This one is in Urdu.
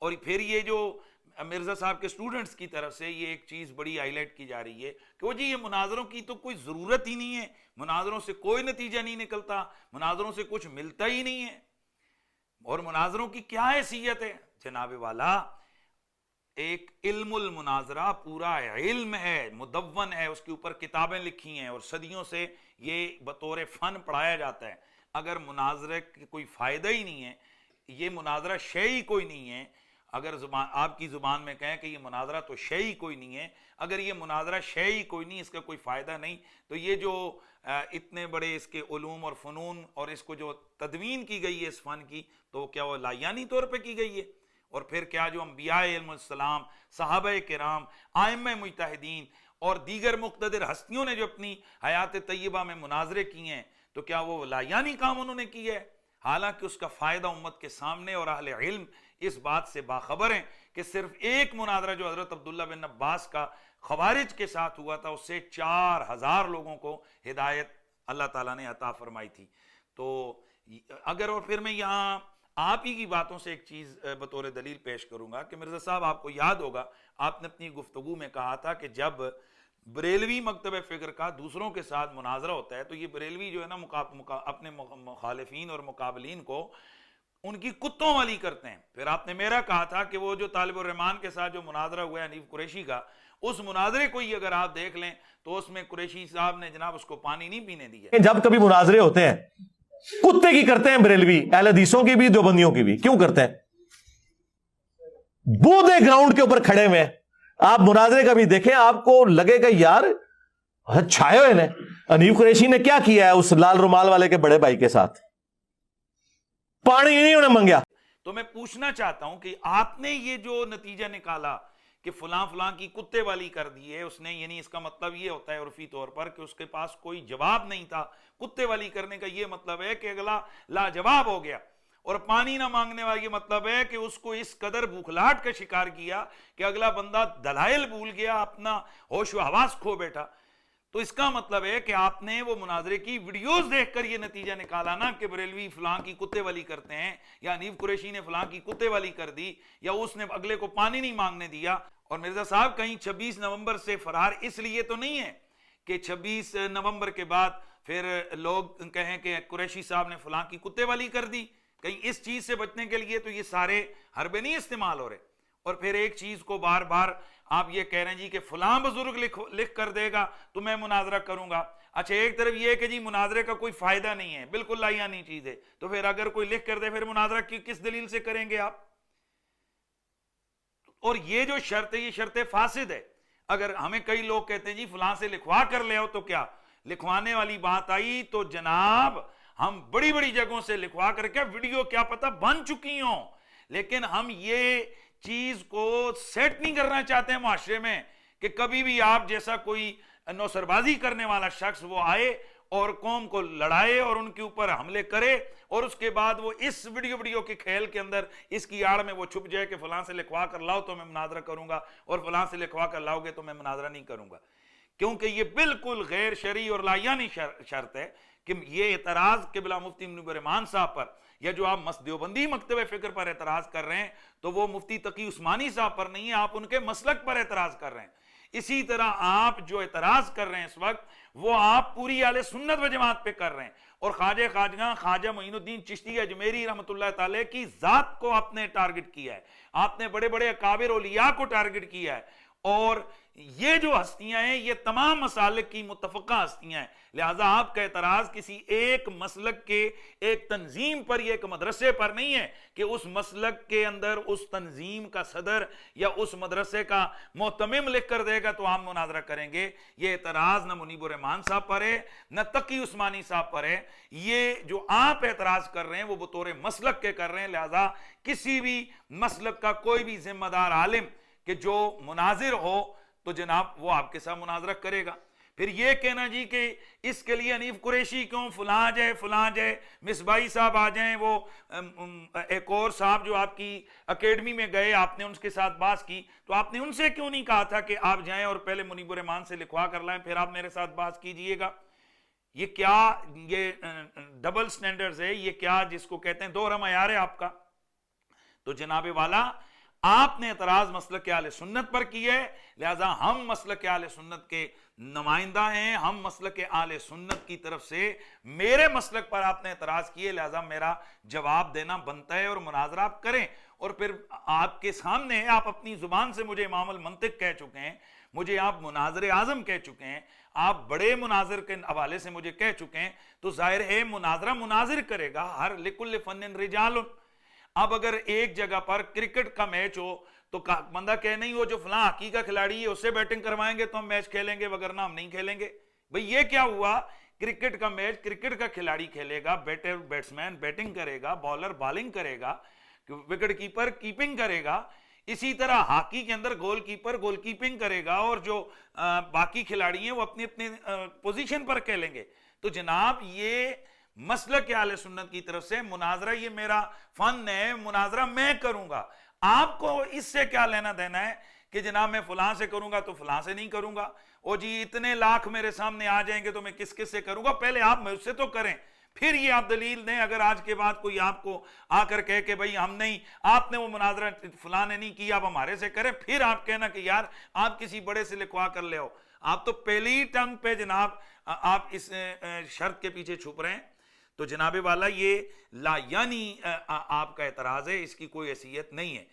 اور پھر یہ جو مرزا صاحب کے سٹوڈنٹس کی طرف سے یہ ایک چیز بڑی ہائی لائٹ کی جا رہی ہے کہ وہ جی یہ مناظروں کی تو کوئی ضرورت ہی نہیں ہے، مناظروں سے کوئی نتیجہ نہیں نکلتا، مناظروں سے کچھ ملتا ہی نہیں ہے، اور مناظروں کی کیا حیثیت ہے؟ جناب والا ایک علم المناظرہ پورا علم ہے، مدون ہے، اس کے اوپر کتابیں لکھی ہیں اور صدیوں سے یہ بطور فن پڑھایا جاتا ہے۔ اگر مناظرے کی کوئی فائدہ ہی نہیں ہے، یہ مناظرہ شے ہی کوئی نہیں ہے، اگر زبان آپ کی زبان میں کہیں کہ یہ مناظرہ تو شے ہی کوئی نہیں ہے، اگر یہ مناظرہ شے ہی کوئی نہیں، اس کا کوئی فائدہ نہیں، تو یہ جو اتنے بڑے اس کے علوم اور فنون اور اس کو جو تدوین کی گئی ہے اس فن کی، تو کیا وہ لایانی طور پہ کی گئی ہے؟ اور پھر کیا جو انبیاء علیہم السلام، صحابہ کرام، ائمہ مجتہدین اور دیگر مقتدر ہستیوں نے جو اپنی حیات طیبہ میں مناظرے کیے ہیں، تو کیا وہ لایانی کام انہوں نے کی ہے؟ حالانکہ اس کا فائدہ امت کے سامنے، اور اہل علم اس بات سے باخبر ہیں کہ صرف ایک مناظرہ جو حضرت عبداللہ بن عباس کا خوارج کے ساتھ ہوا تھا، اس سے 4000 لوگوں کو ہدایت اللہ تعالیٰ نے عطا فرمائی تھی۔ تو اگر، اور پھر میں یہاں آپ ہی کی باتوں سے ایک چیز بطور دلیل پیش کروں گا کہ مرزا صاحب آپ کو یاد ہوگا آپ نے اپنی گفتگو میں کہا تھا کہ جب بریلوی مکتب فکر کا دوسروں کے ساتھ مناظرہ ہوتا ہے تو یہ بریلوی جو ہے نا اپنے مخالفین اور مقابلین کو ان کی کتوں والی کرتے ہیں۔ پھر آپ نے میرا کہا تھا کہ وہ جو طالب الرحمان کے ساتھ جو مناظرہ ہوا ہے حنیف قریشی کا، اس مناظرے کو ہی اگر آپ دیکھ لیں تو اس میں قریشی صاحب نے جناب اس کو پانی نہیں پینے دیا۔ جب کبھی مناظرے ہوتے ہیں کتے کی کرتے ہیں بریلوی، اہل حدیثوں کی بھی دیوبندیوں کی بھی، کیوں کرتے ہیں؟ بودے گراؤنڈ کے اوپر کھڑے ہوئے ہیں، آپ مناظرے کا بھی دیکھیں، آپ کو لگے گا یار چھائے ہوئے نے۔ حنیف قریشی نے کیا کیا ہے اس لال رومال والے کے بڑے بھائی کے ساتھ؟ پانی نہیں انہیں منگیا۔ تو میں پوچھنا چاہتا ہوں کہ آپ نے یہ جو نتیجہ نکالا کہ فلاں فلاں کی کتے والی کر دی ہے اس نے، یعنی اس کا مطلب یہ ہوتا ہے عرفی طور پر کہ اس کے پاس کوئی جواب نہیں تھا۔ کتے والی کرنے کا یہ مطلب ہے کہ اگلا لاجواب ہو گیا، اور پانی نہ مانگنے والا یہ مطلب ہے کہ اس کو اس قدر بھوکھلاہٹ کا شکار کیا کہ اگلا بندہ دلائل بھول گیا، اپنا ہوش و حواس کھو بیٹھا۔ تو اس کا مطلب ہے کہ آپ نے وہ مناظرے کی ویڈیوز دیکھ کر یہ نتیجہ نکالا نا کہ بریلوی فلاں کی کتے والی کرتے ہیں، یا حنیف قریشی نے فلاں کی کتے والی کر دی، یا اس نے اگلے کو پانی نہیں مانگنے دیا۔ اور مرزا صاحب کہیں 26 نومبر سے فرار اس لیے تو نہیں ہے کہ 26 نومبر کے بعد پھر لوگ کہیں کہ قریشی صاحب نے فلاں کی کتے والی کر دی، کہیں اس چیز سے بچنے کے لیے تو یہ سارے حربے نہیں استعمال ہو رہے۔ اور پھر ایک چیز کو بار بار آپ یہ کہہ رہے ہیں جی کہ فلاں بزرگ لکھ کر دے گا تو میں مناظرہ کروں گا۔ اچھا، ایک طرف یہ ہے کہ جی مناظرے کا کوئی فائدہ نہیں ہے، بالکل لایانی چیز ہے، تو پھر اگر کوئی لکھ کر دے پھر مناظرہ کس دلیل سے کریں گے آپ؟ اور یہ جو شرط ہے یہ شرط فاسد ہے۔ اگر ہمیں کئی لوگ کہتے ہیں جی فلاں سے لکھوا کر لے آؤ، تو کیا لکھوانے والی بات آئی تو جناب ہم بڑی بڑی جگہوں سے لکھوا کر کے ویڈیو کیا پتہ بن چکی ہوں، لیکن ہم یہ چیز کو سیٹ نہیں کرنا چاہتے ہیں معاشرے میں کہ کبھی بھی آپ جیسا کوئی نوسربازی کرنے والا شخص وہ آئے اور قوم کو لڑائے اور ان کے اوپر حملے کرے، اور اس کے بعد وہ اس ویڈیو کے کھیل کے اندر اس کی آڑ میں وہ چھپ جائے کہ فلاں سے لکھوا کر لاؤ تو میں مناظرہ کروں گا، اور فلاں سے لکھوا کر لاؤ گے تو میں مناظرہ نہیں کروں گا، کیونکہ یہ بالکل غیر شرعی اور لایانی شرط ہے کہ یہ اعتراض قبلہ مفتی منیب الرحمان صاحب پر، یا جو آپ دیوبندی مکتب فکر پر اعتراض کر رہے ہیں تو وہ مفتی تقی عثمانی صاحب پر نہیں ہے، آپ ان کے مسلک پر اعتراض کر رہے ہیں۔ اسی طرح آپ جو اعتراض کر رہے ہیں اس وقت وہ آپ پوری اہل سنت و جماعت پہ کر رہے ہیں، اور خواجہ معین الدین چشتی اجمیری رحمۃ اللہ تعالی کی ذات کو آپ نے ٹارگٹ کیا ہے، آپ نے بڑے بڑے اکابر اولیاء کو ٹارگٹ کیا ہے، اور یہ جو ہستیاں ہیں یہ تمام مسالک کی متفقہ ہستیاں ہیں، لہٰذا آپ کا اعتراض کسی ایک مسلک کے ایک تنظیم پر یا ایک مدرسے پر نہیں ہے کہ اس مسلک کے اندر اس تنظیم کا صدر یا اس مدرسے کا محتمم لکھ کر دے گا تو ہم مناظرہ کریں گے۔ یہ اعتراض نہ منیب الرحمان صاحب پر ہے نہ تقی عثمانی صاحب پر ہے، یہ جو آپ اعتراض کر رہے ہیں وہ بطور مسلک کے کر رہے ہیں، لہٰذا کسی بھی مسلک کا کوئی بھی ذمہ دار عالم کہ جو مناظر ہو تو جناب وہ آپ کے ساتھ مناظرہ کرے گا۔ پھر یہ کہنا جی کہ اس کے لیے حنیف قریشی کیوں، فلاں جائے مصباحی صاحب آ جائیں، وہ ایک اور صاحب جو آپ کی اکیڈمی میں گئے آپ نے ان کے ساتھ بات کی، تو آپ نے ان سے کیوں نہیں کہا تھا کہ آپ جائیں اور پہلے منیب الرحمان سے لکھوا کر لائیں پھر آپ میرے ساتھ بات کیجئے گا؟ یہ کیا یہ ڈبل سٹینڈرز ہے، یہ کیا جس کو کہتے ہیں دوہرا معیار ہے آپ کا؟ تو جناب والا آپ نے اعتراض مسلک اہل سنت پر کی ہے، لہذا ہم مسلک اہل سنت کے نمائندہ ہیں، ہم مسلک اہل سنت کی طرف سے میرے مسلک پر آپ نے اعتراض کیے، لہذا میرا جواب دینا بنتا ہے اور مناظرہ آپ کریں۔ اور پھر آپ کے سامنے آپ اپنی زبان سے مجھے امام المنطق کہہ چکے ہیں، مجھے آپ مناظر اعظم کہہ چکے ہیں، آپ بڑے مناظر کے حوالے سے مجھے کہہ چکے ہیں، تو ظاہر ہے مناظرہ مناظر کرے گا، ہر لکل فن رجال۔ اب اگر ایک جگہ پر کرکٹ کا میچ ہو تو بندہ کہ نہیں وہ جو فلاں ہاکی کا کھلاڑی ہے اس سے بیٹنگ کروائیں گے تو ہم میچ کھیلیں گے، وگرنہ ہم نہیں کھیلیں گے۔ بھئی یہ کیا ہوا؟ کرکٹ کا میچ کرکٹ کا کھلاڑی کھیلے گا، بیٹسمین بیٹنگ کرے گا، بالر بالنگ کرے گا، وکٹ کیپر کیپنگ کرے گا، اسی طرح ہاکی کے اندر گول کیپر گول کیپنگ کرے گا، اور جو باقی کھلاڑی ہیں وہ اپنی اپنی پوزیشن پر کھیلیں گے۔ تو جناب یہ مسلک اہل سنت کی طرف سے مناظرہ یہ میرا فن ہے، مناظرہ میں کروں گا، آپ کو اس سے کیا لینا دینا ہے کہ جناب میں فلاں سے کروں گا تو فلاں سے نہیں کروں گا، او جی اتنے لاکھ میرے سامنے آ جائیں گے تو میں کس کس سے کروں گا؟ پہلے آپ مجھ سے تو کریں، پھر یہ آپ دلیل دیں۔ اگر آج کے بعد کوئی آپ کو آ کر کہے کہ بھئی ہم نہیں، آپ نے وہ مناظرہ فلاں نے نہیں کیا، آپ ہمارے سے کریں، پھر آپ کہنا کہ یار آپ کسی بڑے سے لکھوا کر لے آؤ۔ آپ تو پہلی ٹرم پہ جناب آپ اس شرط کے پیچھے چھپ رہے ہیں۔ تو جناب والا یہ لا یعنی آپ کا اعتراض ہے، اس کی کوئی حیثیت نہیں ہے۔